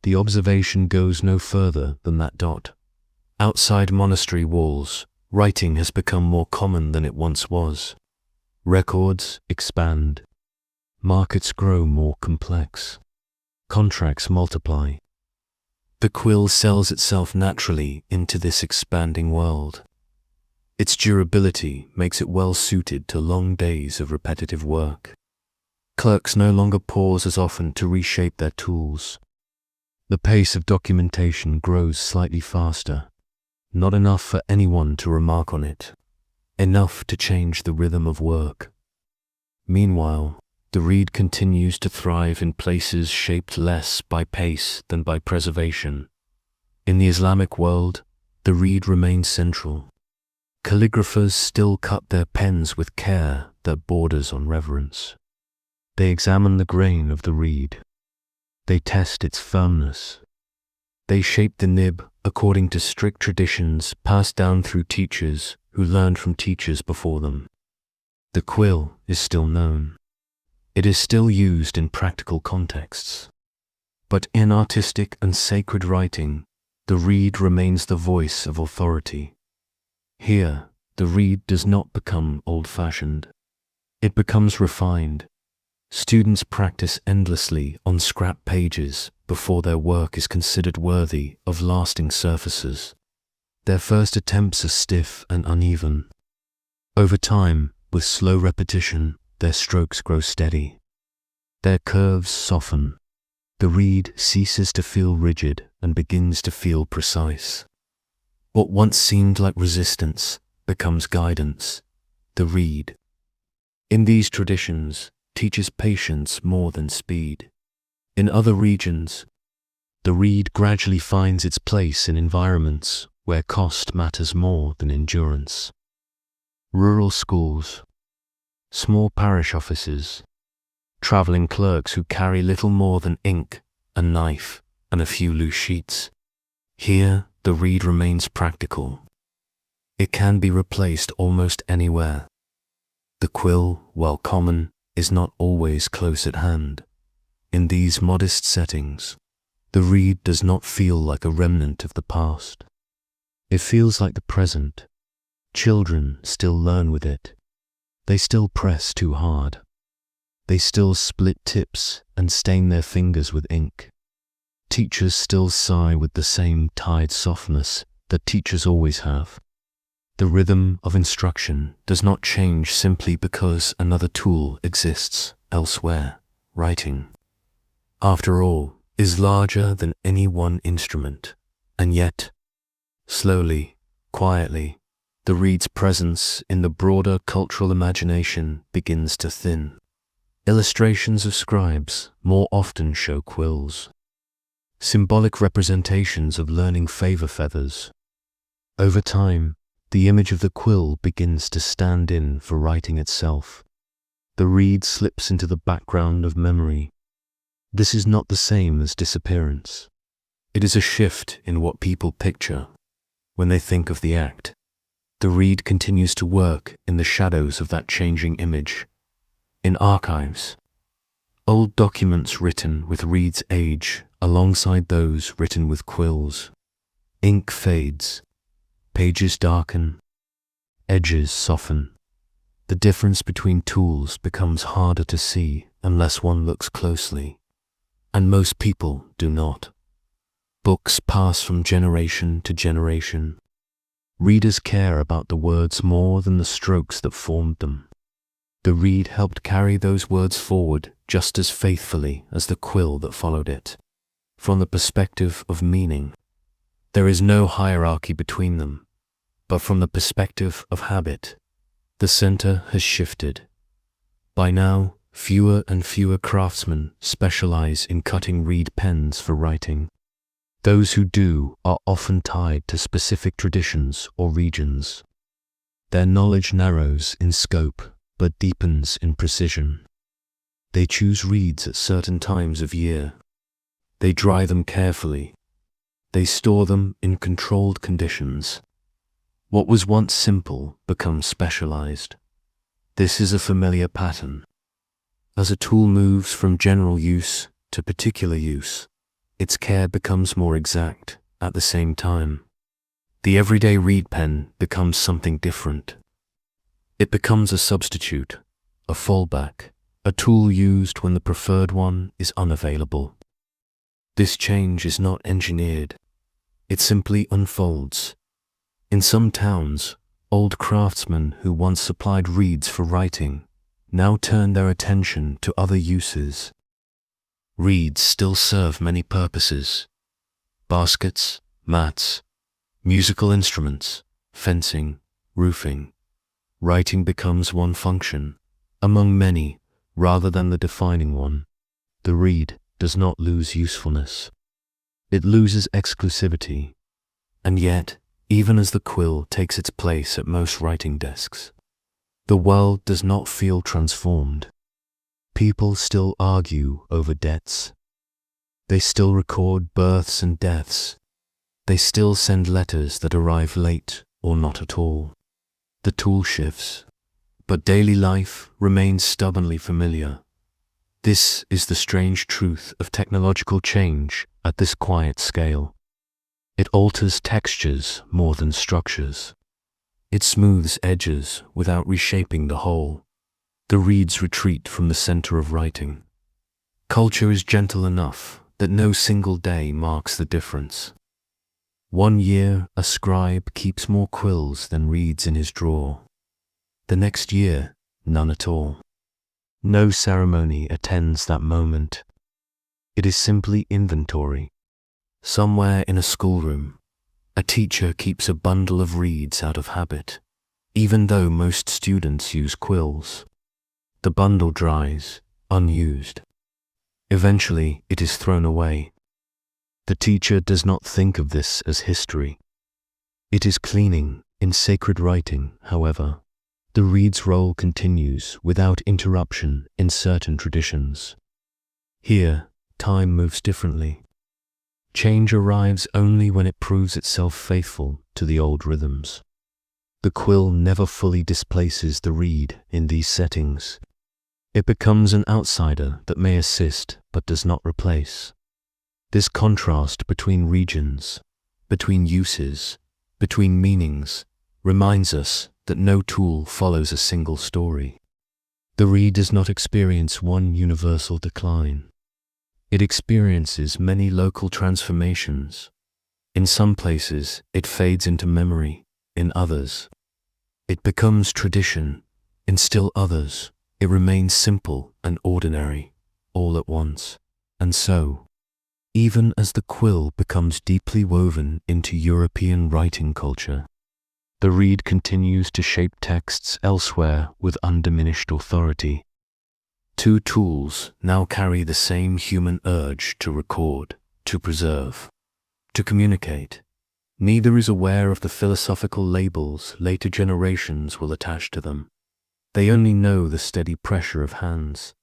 The observation goes no further than that dot. Outside monastery walls, writing has become more common than it once was. Records expand. Markets grow more complex. Contracts multiply. The quill sells itself naturally into this expanding world. Its durability makes it well suited to long days of repetitive work. Clerks no longer pause as often to reshape their tools. The pace of documentation grows slightly faster. Not enough for anyone to remark on it. Enough to change the rhythm of work. Meanwhile, the reed continues to thrive in places shaped less by pace than by preservation. In the Islamic world, the reed remains central. Calligraphers still cut their pens with care that borders on reverence. They examine the grain of the reed. They test its firmness. They shape the nib according to strict traditions passed down through teachers who learned from teachers before them. The quill is still known. It is still used in practical contexts. But in artistic and sacred writing, the reed remains the voice of authority. Here, the reed does not become old-fashioned. It becomes refined. Students practice endlessly on scrap pages before their work is considered worthy of lasting surfaces. Their first attempts are stiff and uneven. Over time, with slow repetition, their strokes grow steady. Their curves soften. The reed ceases to feel rigid and begins to feel precise. What once seemed like resistance becomes guidance. The reed, in these traditions, teaches patience more than speed. In other regions, the reed gradually finds its place in environments where cost matters more than endurance. Rural schools, small parish offices, traveling clerks who carry little more than ink, a knife, and a few loose sheets. Here, the reed remains practical. It can be replaced almost anywhere. The quill, while common, is not always close at hand. In these modest settings, the reed does not feel like a remnant of the past. It feels like the present. Children still learn with it. They still press too hard. They still split tips and stain their fingers with ink. Teachers still sigh with the same tired softness that teachers always have. The rhythm of instruction does not change simply because another tool exists elsewhere. Writing, after all, is larger than any one instrument, and yet, slowly, quietly, the reed's presence in the broader cultural imagination begins to thin. Illustrations of scribes more often show quills. Symbolic representations of learning favor feathers. Over time, the image of the quill begins to stand in for writing itself. The reed slips into the background of memory. This is not the same as disappearance. It is a shift in what people picture when they think of the act. The reed continues to work in the shadows of that changing image. In archives, old documents written with reed's age alongside those written with quills. Ink fades, pages darken, edges soften. The difference between tools becomes harder to see unless one looks closely, and most people do not. Books pass from generation to generation. Readers care about the words more than the strokes that formed them. The reed helped carry those words forward just as faithfully as the quill that followed it. From the perspective of meaning, there is no hierarchy between them, but from the perspective of habit, the center has shifted. By now, fewer and fewer craftsmen specialize in cutting reed pens for writing. Those who do are often tied to specific traditions or regions. Their knowledge narrows in scope but deepens in precision. They choose reeds at certain times of year. They dry them carefully. They store them in controlled conditions. What was once simple becomes specialized. This is a familiar pattern. As a tool moves from general use to particular use, its care becomes more exact at the same time. The everyday reed pen becomes something different. It becomes a substitute, a fallback, a tool used when the preferred one is unavailable. This change is not engineered. It simply unfolds. In some towns, old craftsmen who once supplied reeds for writing now turn their attention to other uses. Reeds still serve many purposes: baskets, mats, musical instruments, fencing, roofing. Writing becomes one function, among many, rather than the defining one. The reed does not lose usefulness. It loses exclusivity. And yet, even as the quill takes its place at most writing desks, the world does not feel transformed. People still argue over debts. They still record births and deaths. They still send letters that arrive late or not at all. The tool shifts, but daily life remains stubbornly familiar. This is the strange truth of technological change at this quiet scale. It alters textures more than structures. It smooths edges without reshaping the whole. The reeds retreat from the center of writing. Culture is gentle enough that no single day marks the difference. One year, a scribe keeps more quills than reeds in his drawer. The next year, none at all. No ceremony attends that moment. It is simply inventory. Somewhere in a schoolroom, a teacher keeps a bundle of reeds out of habit, even though most students use quills. The bundle dries, unused. Eventually, it is thrown away. The teacher does not think of this as history. It is cleaning in sacred writing, however. The reed's role continues without interruption in certain traditions. Here, time moves differently. Change arrives only when it proves itself faithful to the old rhythms. The quill never fully displaces the reed in these settings. It becomes an outsider that may assist but does not replace. This contrast between regions, between uses, between meanings, reminds us that no tool follows a single story. The reed does not experience one universal decline. It experiences many local transformations. In some places, it fades into memory. In others, it becomes tradition. In still others, it remains simple and ordinary, all at once. And so, even as the quill becomes deeply woven into European writing culture, the reed continues to shape texts elsewhere with undiminished authority. Two tools now carry the same human urge to record, to preserve, to communicate. Neither is aware of the philosophical labels later generations will attach to them. They only know the steady pressure of hands.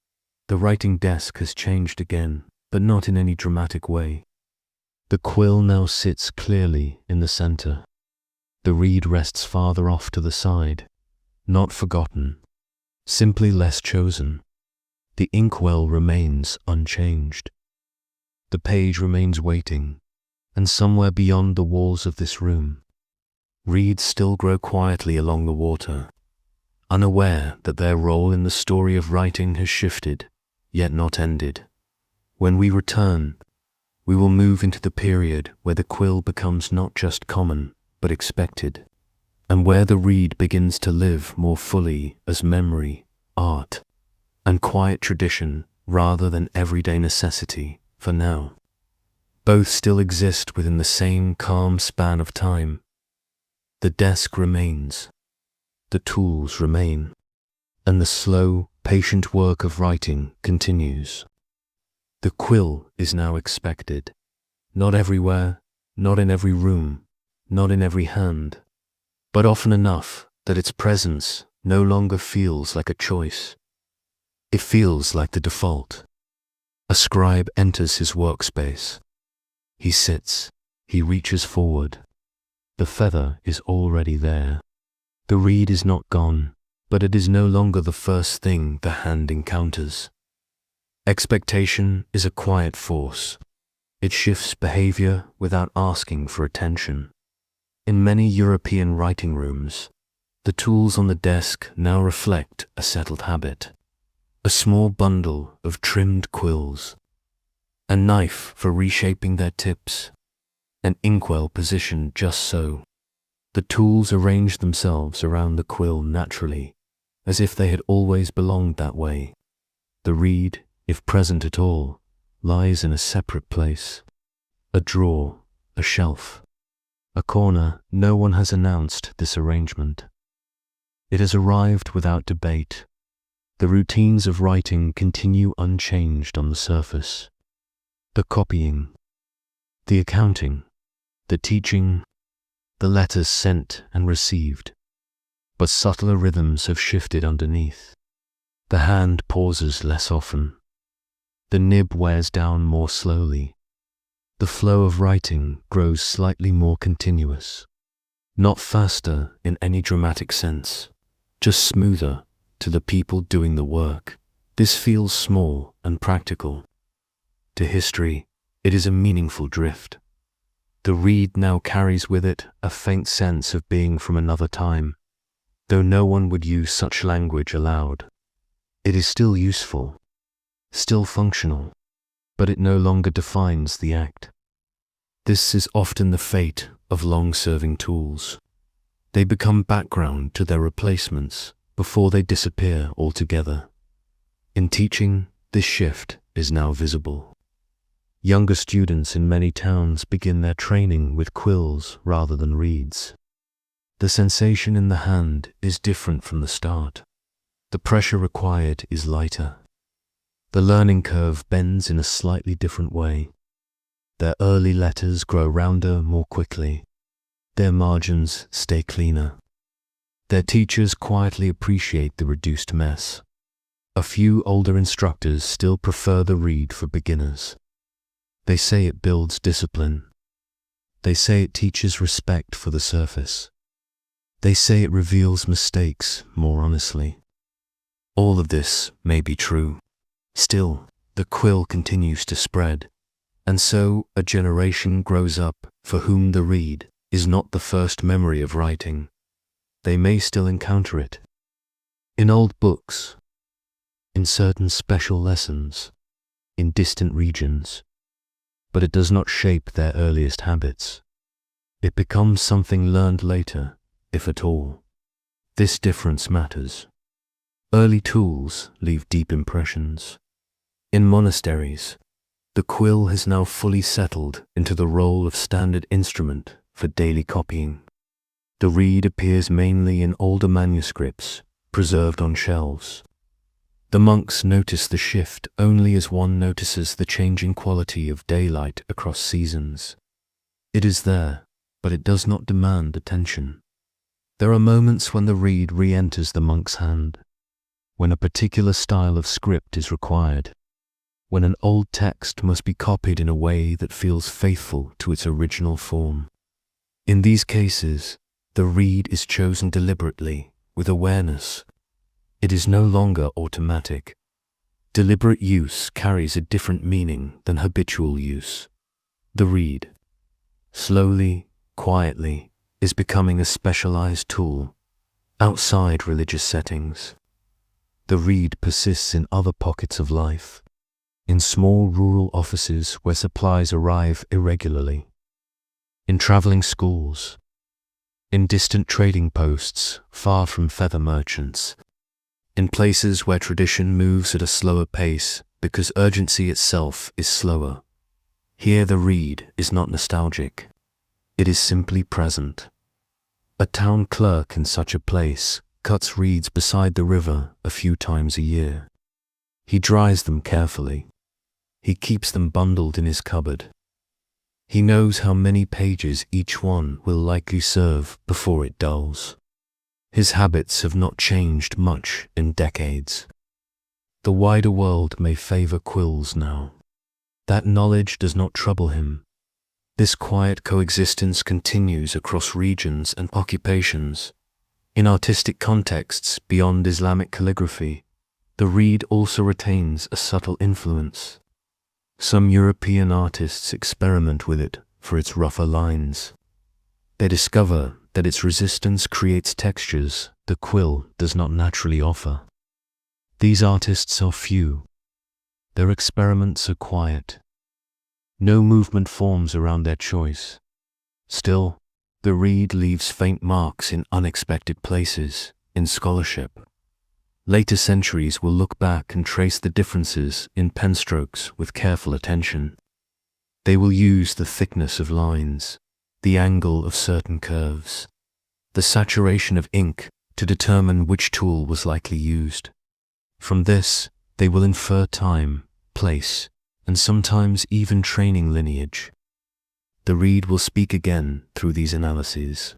The writing desk has changed again, but not in any dramatic way. The quill now sits clearly in the center. The reed rests farther off to the side, not forgotten, simply less chosen. The inkwell remains unchanged. The page remains waiting, and somewhere beyond the walls of this room, reeds still grow quietly along the water, unaware that their role in the story of writing has shifted, yet not ended. When we return, we will move into the period where the quill becomes not just common, but expected, and where the reed begins to live more fully as memory, art, and quiet tradition rather than everyday necessity. For now, both still exist within the same calm span of time. The desk remains, the tools remain, and the slow, patient work of writing continues. The quill is now expected, not everywhere, not in every room, not in every hand, but often enough that its presence no longer feels like a choice. It feels like the default. A scribe enters his workspace. He sits, he reaches forward. The feather is already there. The reed is not gone, but it is no longer the first thing the hand encounters. Expectation is a quiet force. It shifts behavior without asking for attention. In many European writing rooms, the tools on the desk now reflect a settled habit. A small bundle of trimmed quills, a knife for reshaping their tips, an inkwell positioned just so. The tools arrange themselves around the quill naturally, as if they had always belonged that way. The reed, if present at all, lies in a separate place. A drawer, a shelf, a corner. No one has announced this arrangement. It has arrived without debate. The routines of writing continue unchanged on the surface. The copying, the accounting, the teaching, the letters sent and received. But subtler rhythms have shifted underneath. The hand pauses less often. The nib wears down more slowly. The flow of writing grows slightly more continuous. Not faster in any dramatic sense, just smoother to the people doing the work. This feels small and practical. To history, it is a meaningful drift. The reed now carries with it a faint sense of being from another time, though no one would use such language aloud. It is still useful, still functional, but it no longer defines the act. This is often the fate of long-serving tools. They become background to their replacements before they disappear altogether. In teaching, this shift is now visible. Younger students in many towns begin their training with quills rather than reeds. The sensation in the hand is different from the start. The pressure required is lighter. The learning curve bends in a slightly different way. Their early letters grow rounder more quickly. Their margins stay cleaner. Their teachers quietly appreciate the reduced mess. A few older instructors still prefer the reed for beginners. They say it builds discipline. They say it teaches respect for the surface. They say it reveals mistakes more honestly. All of this may be true. Still, the quill continues to spread, and so a generation grows up for whom the reed is not the first memory of writing. They may still encounter it in old books, in certain special lessons, in distant regions, but it does not shape their earliest habits. It becomes something learned later, if at all. This difference matters. Early tools leave deep impressions. In monasteries, the quill has now fully settled into the role of standard instrument for daily copying. The reed appears mainly in older manuscripts, preserved on shelves. The monks notice the shift only as one notices the changing quality of daylight across seasons. It is there, but it does not demand attention. There are moments when the reed re-enters the monk's hand, when a particular style of script is required, when an old text must be copied in a way that feels faithful to its original form. In these cases, the reed is chosen deliberately, with awareness. It is no longer automatic. Deliberate use carries a different meaning than habitual use. The reed, slowly, quietly, is becoming a specialized tool outside religious settings. The reed persists in other pockets of life, in small rural offices where supplies arrive irregularly, in traveling schools, in distant trading posts far from feather merchants, in places where tradition moves at a slower pace because urgency itself is slower. Here the reed is not nostalgic. It is simply present. A town clerk in such a place cuts reeds beside the river a few times a year. He dries them carefully. He keeps them bundled in his cupboard. He knows how many pages each one will likely serve before it dulls. His habits have not changed much in decades. The wider world may favor quills now. That knowledge does not trouble him. This quiet coexistence continues across regions and occupations. In artistic contexts beyond Islamic calligraphy, the reed also retains a subtle influence. Some European artists experiment with it for its rougher lines. They discover that its resistance creates textures the quill does not naturally offer. These artists are few. Their experiments are quiet. No movement forms around their choice. Still, the reed leaves faint marks in unexpected places in scholarship. Later centuries will look back and trace the differences in pen strokes with careful attention. They will use the thickness of lines, the angle of certain curves, the saturation of ink to determine which tool was likely used. From this, they will infer time, place, and sometimes even training lineage. The reed will speak again through these analyses,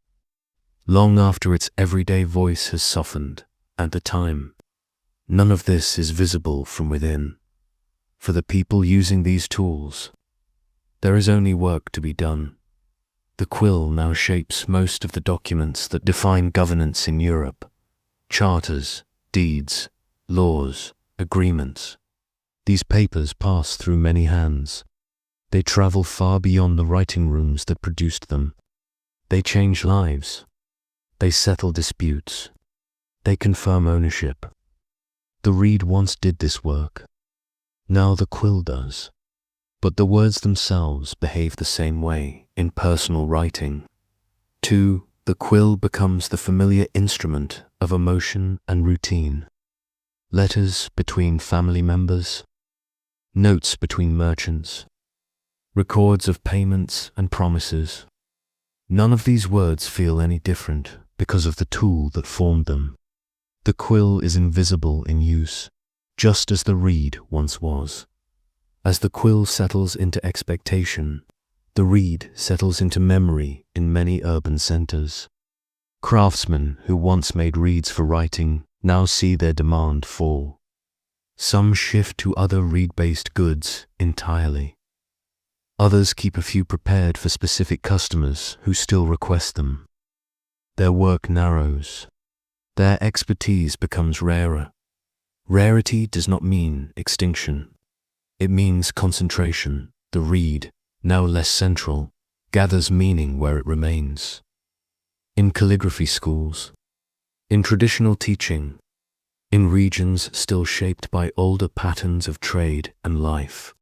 long after its everyday voice has softened, and the time. None of this is visible from within. For the people using these tools, there is only work to be done. The quill now shapes most of the documents that define governance in Europe: charters, deeds, laws, agreements. These papers pass through many hands. They travel far beyond the writing rooms that produced them. They change lives. They settle disputes. They confirm ownership. The reed once did this work. Now the quill does. But the words themselves behave the same way in personal writing. Too, the quill becomes the familiar instrument of emotion and routine. Letters between family members, notes between merchants, records of payments and promises. None of these words feel any different because of the tool that formed them. The quill is invisible in use, just as the reed once was. As the quill settles into expectation, the reed settles into memory in many urban centers. Craftsmen who once made reeds for writing now see their demand fall. Some shift to other reed-based goods entirely. Others keep a few prepared for specific customers who still request them. Their work narrows. Their expertise becomes rarer. Rarity does not mean extinction. It means concentration. The reed, now less central, gathers meaning where it remains. In calligraphy schools, in traditional teaching, in regions still shaped by older patterns of trade and life.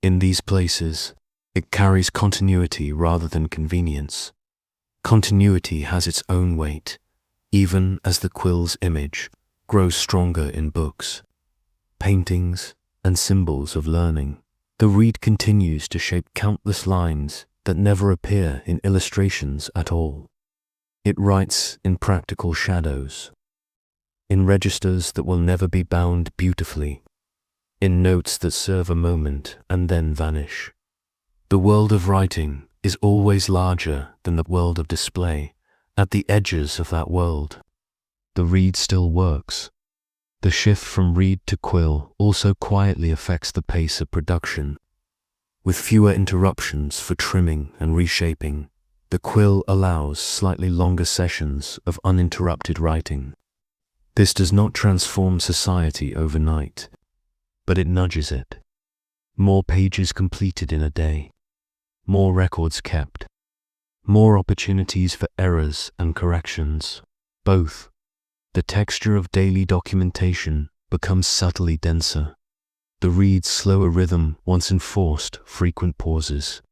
In these places, it carries continuity rather than convenience. Continuity has its own weight, even as the quill's image grows stronger in books, paintings, and symbols of learning. The reed continues to shape countless lines that never appear in illustrations at all. It writes in practical shadows, in registers that will never be bound beautifully, in notes that serve a moment and then vanish. The world of writing is always larger than the world of display. At the edges of that world, the reed still works. The shift from reed to quill also quietly affects the pace of production. With fewer interruptions for trimming and reshaping, the quill allows slightly longer sessions of uninterrupted writing. This does not transform society overnight, but it nudges it. More pages completed in a day, more records kept, more opportunities for errors and corrections. Both. The texture of daily documentation becomes subtly denser. The reed's slower rhythm once enforced frequent pauses.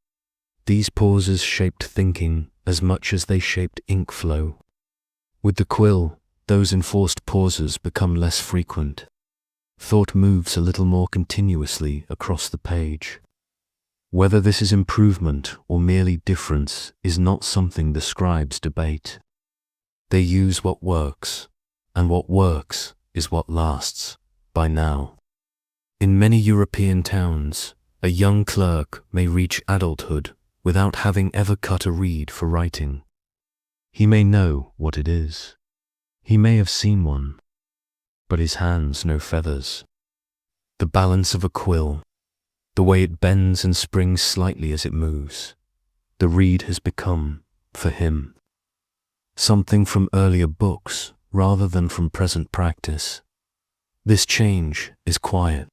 These pauses shaped thinking as much as they shaped ink flow. With the quill, those enforced pauses become less frequent. Thought moves a little more continuously across the page. Whether this is improvement or merely difference is not something the scribes debate. They use what works, and what works is what lasts, by now. In many European towns, a young clerk may reach adulthood without having ever cut a reed for writing. He may know what it is. He may have seen one, but his hands know feathers. The balance of a quill, the way it bends and springs slightly as it moves, the reed has become, for him, something from earlier books rather than from present practice. This change is quiet,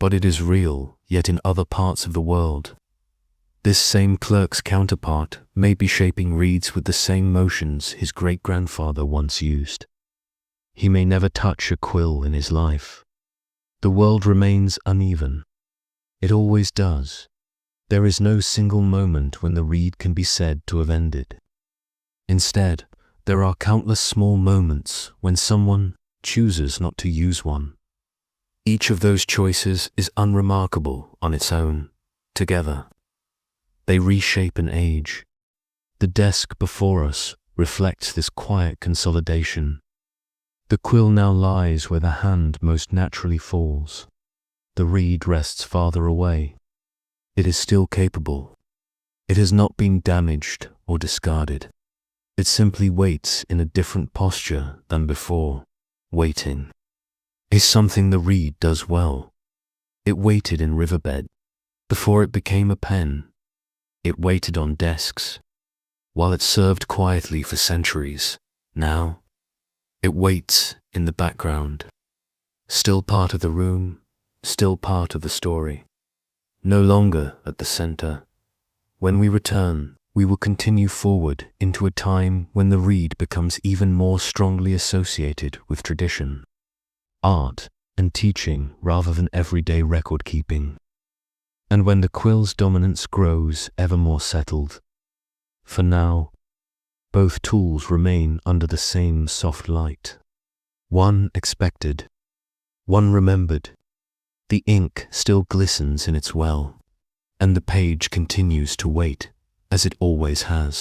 but it is real, yet in other parts of the world. This same clerk's counterpart may be shaping reeds with the same motions his great-grandfather once used. He may never touch a quill in his life. The world remains uneven. It always does. There is no single moment when the reed can be said to have ended. Instead, there are countless small moments when someone chooses not to use one. Each of those choices is unremarkable on its own. Together, they reshape an age. The desk before us reflects this quiet consolidation. The quill now lies where the hand most naturally falls. The reed rests farther away. It is still capable. It has not been damaged or discarded. It simply waits in a different posture than before. Waiting is something the reed does well. It waited in riverbed before it became a pen. It waited on desks while it served quietly for centuries. Now, it waits in the background, still part of the room, still part of the story, no longer at the center. When we return, we will continue forward into a time when the reed becomes even more strongly associated with tradition, art, and teaching rather than everyday record-keeping, and when the quill's dominance grows ever more settled. For now, both tools remain under the same soft light. One expected, one remembered. The ink still glistens in its well, and the page continues to wait as it always has.